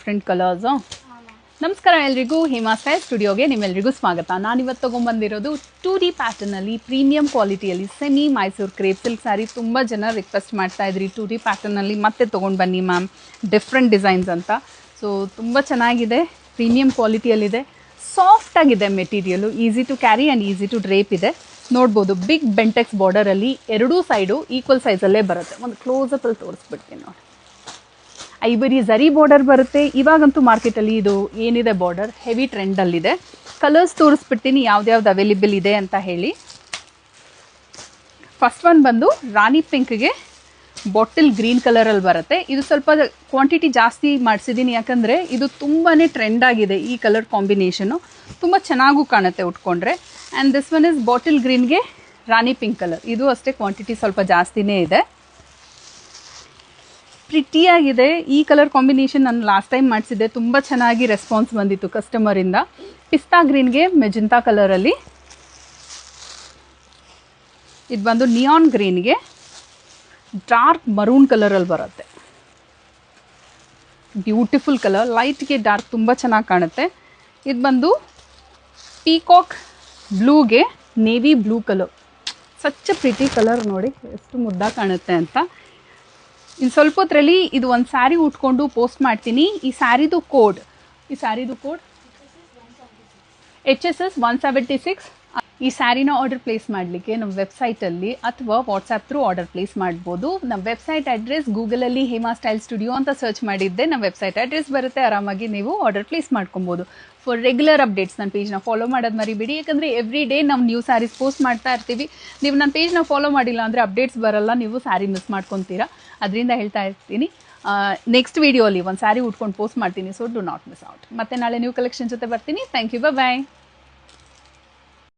Different colours. ನಮಸ್ಕಾರ ಎಲ್ರಿಗೂ, Hema style ಸ್ಟುಡಿಯೋಗೆ ನಿಮ್ಮೆಲ್ರಿಗೂ ಸ್ವಾಗತ. ನಾನಿವತ್ತು ತೊಗೊಂಬಂದಿರೋದು 2D ಪ್ಯಾಟರ್ನಲ್ಲಿ ಪ್ರೀಮಿಯಂ ಕ್ವಾಲಿಟಿಯಲ್ಲಿ semi Mysore crepe silk sari. ತುಂಬ ಜನ ರಿಕ್ವೆಸ್ಟ್ ಮಾಡ್ತಾಯಿದ್ರಿ 2D ಪ್ಯಾಟರ್ನಲ್ಲಿ ಮತ್ತೆ ತೊಗೊಂಡು ಬನ್ನಿ ಮ್ಯಾಮ್ ಡಿಫ್ರೆಂಟ್ ಡಿಸೈನ್ಸ್ ಅಂತ. ಸೊ ತುಂಬ ಚೆನ್ನಾಗಿದೆ, ಪ್ರೀಮಿಯಂ ಕ್ವಾಲಿಟಿಯಲ್ಲಿದೆ, ಸಾಫ್ಟಾಗಿದೆ material, easy to carry and easy to drape ಇದೆ. ನೋಡ್ಬೋದು ಬಿಗ್ ಬೆಂಟೆಕ್ಸ್ ಬಾರ್ಡರಲ್ಲಿ ಎರಡೂ ಸೈಡು ಈಕ್ವಲ್ ಸೈಜಲ್ಲೇ ಬರುತ್ತೆ. ಒಂದು ಕ್ಲೋಸಪ್ಪಲ್ಲಿ ತೋರಿಸ್ಬಿಡ್ತೀನಿ ನೋಡಿ. ಐವರಿ ಝರಿ ಬಾರ್ಡರ್ ಬರುತ್ತೆ. ಇವಾಗಂತೂ ಮಾರ್ಕೆಟಲ್ಲಿ ಇದು ಏನಿದೆ ಬಾರ್ಡರ್ ಹೆವಿ ಟ್ರೆಂಡಲ್ಲಿದೆ. ಕಲರ್ಸ್ ತೋರಿಸ್ಬಿಡ್ತೀನಿ ಯಾವ್ದ್ಯಾವ್ದು ಅವೈಲೇಬಲ್ ಇದೆ ಅಂತ ಹೇಳಿ. ಫಸ್ಟ್ ಒನ್ ಬಂದು ರಾಣಿ ಪಿಂಕ್ಗೆ ಬಾಟಲ್ ಗ್ರೀನ್ ಕಲರಲ್ಲಿ ಬರುತ್ತೆ. ಇದು ಸ್ವಲ್ಪ ಕ್ವಾಂಟಿಟಿ ಜಾಸ್ತಿ ಮಾಡಿಸಿದ್ದೀನಿ, ಯಾಕಂದರೆ ಇದು ತುಂಬಾ ಟ್ರೆಂಡ್ ಆಗಿದೆ. ಈ ಕಲರ್ ಕಾಂಬಿನೇಷನು ತುಂಬ ಚೆನ್ನಾಗೂ ಕಾಣುತ್ತೆ ಉಟ್ಕೊಂಡ್ರೆ. And this one is bottle ಗ್ರೀನ್ಗೆ ರಾಣಿ ಪಿಂಕ್ ಕಲರ್. ಇದು ಅಷ್ಟೇ ಕ್ವಾಂಟಿಟಿ ಸ್ವಲ್ಪ ಜಾಸ್ತಿನೇ ಇದೆ. ಪ್ರಿಟಿಯಾಗಿದೆ. ಈ ಕಲರ್ ಕಾಂಬಿನೇಷನ್ ನಾನು ಲಾಸ್ಟ್ ಟೈಮ್ ಮಾಡಿಸಿದ್ದೆ, ತುಂಬ ಚೆನ್ನಾಗಿ ರೆಸ್ಪಾನ್ಸ್ ಬಂದಿತ್ತು ಕಸ್ಟಮರಿಂದ. ಪಿಸ್ತಾ ಗ್ರೀನ್ಗೆ ಮೆಜೆಂಟಾ ಕಲರಲ್ಲಿ, ಇದು ಬಂದು ನಿಯಾನ್ ಗ್ರೀನ್ಗೆ ಡಾರ್ಕ್ ಮರೂನ್ ಕಲರಲ್ಲಿ ಬರುತ್ತೆ. ಬ್ಯೂಟಿಫುಲ್ ಕಲರ್, ಲೈಟ್ಗೆ ಡಾರ್ಕ್ ತುಂಬ ಚೆನ್ನಾಗಿ ಕಾಣುತ್ತೆ. ಇದು ಬಂದು ಪೀಕಾಕ್ ಬ್ಲೂಗೆ navy blue colour. Such pretty colour, ನೋಡಿ ಎಷ್ಟು ಮುದ್ದಾಗಿ ಕಾಣುತ್ತೆ ಅಂತ. ಇನ್ನು ಸ್ವಲ್ಪ ಹೊತ್ತರಲ್ಲಿ ಇದು ಒಂದು ಸ್ಯಾರಿ ಉಟ್ಕೊಂಡು ಪೋಸ್ಟ್ ಮಾಡ್ತೀನಿ. ಈ ಸ್ಯಾರಿದು ಕೋಡ್ HSS 176. ಈ ಸ್ಯಾರಿನ ಆರ್ಡರ್ ಪ್ಲೇಸ್ ಮಾಡಲಿಕ್ಕೆ ನಮ್ಮ ವೆಬ್ಸೈಟಲ್ಲಿ ಅಥವಾ ವಾಟ್ಸಾಪ್ ಥ್ರೂ ಆರ್ಡರ್ ಪ್ಲೇಸ್ ಮಾಡ್ಬೋದು. ನಮ್ಮ ವೆಬ್ಸೈಟ್ ಅಡ್ರೆಸ್ ಗೂಗಲಲ್ಲಿ ಹೇಮಾ ಸ್ಟೈಲ್ ಸ್ಟುಡಿಯೋ ಅಂತ ಸರ್ಚ್ ಮಾಡಿದ್ದೆ ನಮ್ಮ ವೆಬ್ಸೈಟ್ ಅಡ್ರೆಸ್ ಬರುತ್ತೆ. ಆರಾಮಾಗಿ ನೀವು ಆರ್ಡರ್ ಪ್ಲೇಸ್ ಮಾಡ್ಕೊಬೋದು. ಫಾರ್ ರೆಗ್ಯುಲರ್ ಅಪ್ಡೇಟ್ಸ್ ನನ್ನ ಪೇಜ್ನ ಫಾಲೋ ಮಾಡೋದು ಮರಿಬೇಡಿ, ಯಾಕಂದರೆ ಎವ್ರಿ ಡೇ ನಾವು ನ್ಯೂ ಸ್ಯಾರೀಸ್ ಪೋಸ್ಟ್ ಮಾಡ್ತಾ ಇರ್ತೀವಿ. ನೀವು ನನ್ನ ಪೇಜ್ನ ಫಾಲೋ ಮಾಡಿಲ್ಲ ಅಂದರೆ ಅಪ್ಡೇಟ್ಸ್ ಬರಲ್ಲ, ನೀವು ಸ್ಯಾರಿ ಮಿಸ್ ಮಾಡ್ಕೊತೀರಾ. ಅದರಿಂದ ಹೇಳ್ತಾ ಇರ್ತೀನಿ. ನೆಕ್ಸ್ಟ್ ವೀಡಿಯೋಲಿ ಒಂದು ಸ್ಯಾರಿ ಉಟ್ಕೊಂಡು ಪೋಸ್ಟ್ ಮಾಡ್ತೀನಿ, so do not miss out. ಮತ್ತೆ ನಾಳೆ ನ್ಯೂ ಕಲೆಕ್ಷನ್ ಜೊತೆ ಬರ್ತೀನಿ. Thank you, bye.